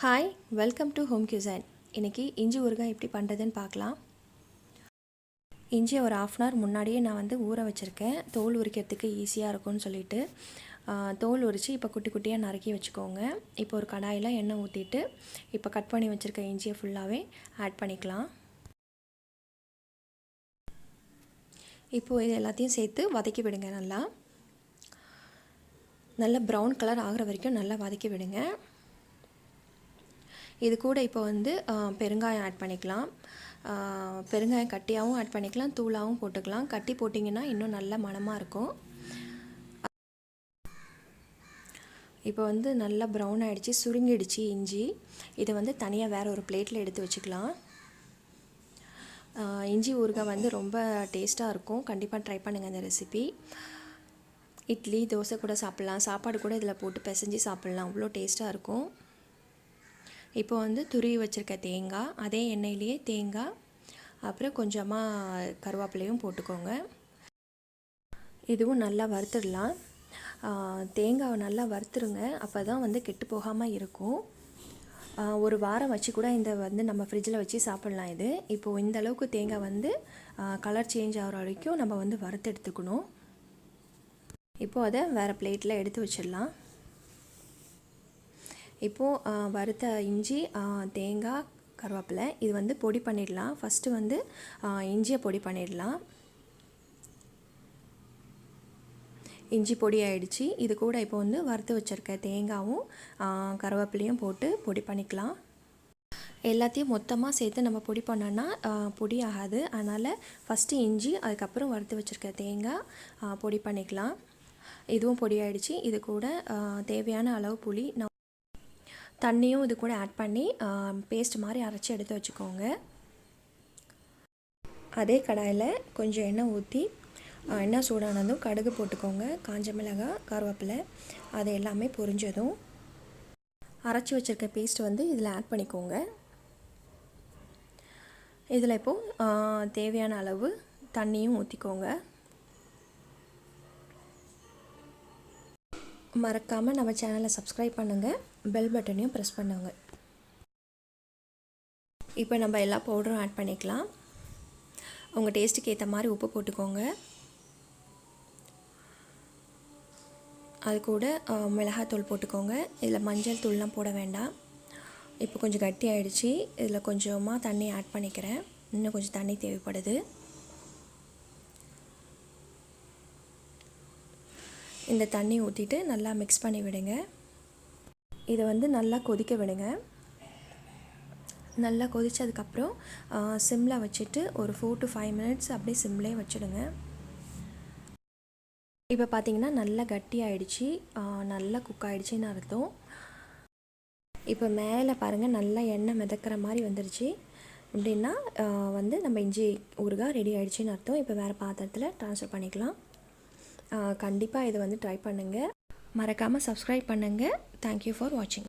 Hi, welcome to home cuisine. இன்றைக்கி இஞ்சி ஊறுகாய் எப்படி பண்ணுறதுன்னு பார்க்கலாம். இஞ்சியை ஒரு 1/2 அன் ஹவர் முன்னாடியே நான் ஊற வச்சுருக்கேன், தோல் உரிக்கிறதுக்கு ஈஸியாக இருக்கும்னு சொல்லிட்டு. தோல் உரித்து இப்போ குட்டி குட்டியாக நறுக்கி வச்சுக்கோங்க. இப்போ ஒரு கடாயில் எண்ணெய் ஊற்றிட்டு இப்போ கட் பண்ணி வச்சுருக்க இஞ்சியை ஃபுல்லாகவே ஆட் பண்ணிக்கலாம். இப்போது இது எல்லாத்தையும் சேர்த்து வதக்கி விடுங்க. நல்லா ப்ரௌன் கலர் ஆகிற வரைக்கும் நல்லா வதக்கி விடுங்க. இது கூட இப்போ பெருங்காயம் ஆட் பண்ணிக்கலாம். பெருங்காயம் கட்டியாகவும் ஆட் பண்ணிக்கலாம், தூளாகவும் போட்டுக்கலாம். கட்டி போட்டிங்கன்னா இன்னும் நல்ல மணமாக இருக்கும். இப்போ நல்லா ப்ரௌன் ஆகிடுச்சி, சுருங்கிடுச்சு இஞ்சி. இதை தனியாக வேறு ஒரு பிளேட்டில் எடுத்து வச்சுக்கலாம். இஞ்சி ஊறுகாய் ரொம்ப டேஸ்ட்டாக இருக்கும். கண்டிப்பாக ட்ரை பண்ணுங்கள் இந்த ரெசிபி. இட்லி, தோசை கூட சாப்பிட்லாம், சாப்பாடு கூட இதில் போட்டு பிசைஞ்சு சாப்பிட்லாம், அவ்வளோ டேஸ்ட்டாக இருக்கும். இப்போ துருவி வச்சுருக்க தேங்காய், அதே எண்ணெயிலேயே தேங்காய், அப்புறம் கொஞ்சமாக கருவேப்பிலையும் போட்டுக்கோங்க. இதுவும் நல்லா வறுத்துடலாம். தேங்காவை நல்லா வறுத்துருங்க, அப்போ தான் கெட்டு போகாமல் இருக்கும். ஒரு வாரம் வச்சு கூட இந்த நம்ம ஃப்ரிட்ஜில் வச்சு சாப்பிட்லாம். இது இப்போது இந்த அளவுக்கு தேங்காய் கலர் சேஞ்ச் ஆகிற வரைக்கும் நம்ம வறுத்து எடுத்துக்கணும். இப்போது அதை வேறு பிளேட்டில் எடுத்து வச்சிடலாம். இப்போது வறுத்த இஞ்சி, தேங்காய், கருவேப்பிலை இது பொடி பண்ணிடலாம். ஃபஸ்ட்டு இஞ்சியை பொடி பண்ணிடலாம். இஞ்சி பொடி ஆகிடுச்சி. இது கூட இப்போ வறுத்து வச்சுருக்க தேங்காயும் கருவேப்பிலையும் போட்டு பொடி பண்ணிக்கலாம். எல்லாத்தையும் மொத்தமாக சேர்த்து நம்ம பொடி பண்ணோன்னா பொடி ஆகாது. அதனால் ஃபஸ்ட்டு இஞ்சி, அதுக்கப்புறம் வறுத்து வச்சுருக்க தேங்காய் பொடி பண்ணிக்கலாம். இதுவும் பொடி ஆகிடுச்சி. இது கூட தேவையான அளவு புளி, தண்ணியும் இது கூட ஆட் பண்ணி பேஸ்ட் மாதிரி அரைச்சி எடுத்து வச்சுக்கோங்க. அதே கடாயில் கொஞ்சம் எண்ணெய் ஊற்றி எண்ணெய் சூடானதும் கடுகு போட்டுக்கோங்க, காஞ்ச மிளகாய், கருவேப்பிலை, அது எல்லாமே பொரிஞ்சதும் அரைச்சி வச்சுருக்க பேஸ்ட் இதில் ஆட் பண்ணிக்கோங்க. இதில் இப்போது தேவையான அளவு தண்ணியும் ஊற்றிக்கோங்க. மறக்காமல் நம்ம சேனலை சப்ஸ்கிரைப் பண்ணுங்கள், பெல் பட்டனையும் ப்ரெஸ் பண்ணுங்கள். இப்போ நம்ம எல்லா பவுடரும் ஆட் பண்ணிக்கலாம். உங்கள் டேஸ்ட்டுக்கு ஏற்ற மாதிரி உப்பு போட்டுக்கோங்க. அது கூட மிளகாத்தூள் போட்டுக்கோங்க. இதில் மஞ்சள் தூள்லாம் போட வேண்டாம். இப்போ கொஞ்சம் கட்டி ஆகிடுச்சி. இதில் கொஞ்சமாக தண்ணி ஆட் பண்ணிக்கிறேன். இன்னும் கொஞ்சம் தண்ணி தேவைப்படுது. இந்த தண்ணி ஊற்றிட்டு நல்லா மிக்ஸ் பண்ணி விடுங்க. இதை நல்லா கொதிக்க விடுங்க. நல்லா கொதித்ததுக்கப்புறம் சிம்மில் வச்சுட்டு ஒரு 4 to 5 minutes அப்படியே சிம்லேயே வச்சுடுங்க. இப்போ பார்த்திங்கன்னா நல்லா கட்டி ஆகிடுச்சி, நல்லா குக் ஆகிடுச்சின்னு அர்த்தம். இப்போ மேலே பாருங்கள், நல்லா எண்ணெய் மிதக்கிற மாதிரி வந்துருச்சு. அப்படின்னா நம்ம இஞ்சி ஊறுகாய் ரெடி ஆகிடுச்சின்னு அர்த்தம். இப்போ வேறு பாத்திரத்தில் ட்ரான்ஸ்ஃபர் பண்ணிக்கலாம். கண்டிப்பாக இதை ட்ரை பண்ணுங்கள். மறக்காமல் சப்ஸ்கிரைப் பண்ணுங்கள். தேங்க்யூ ஃபார் வாட்சிங்.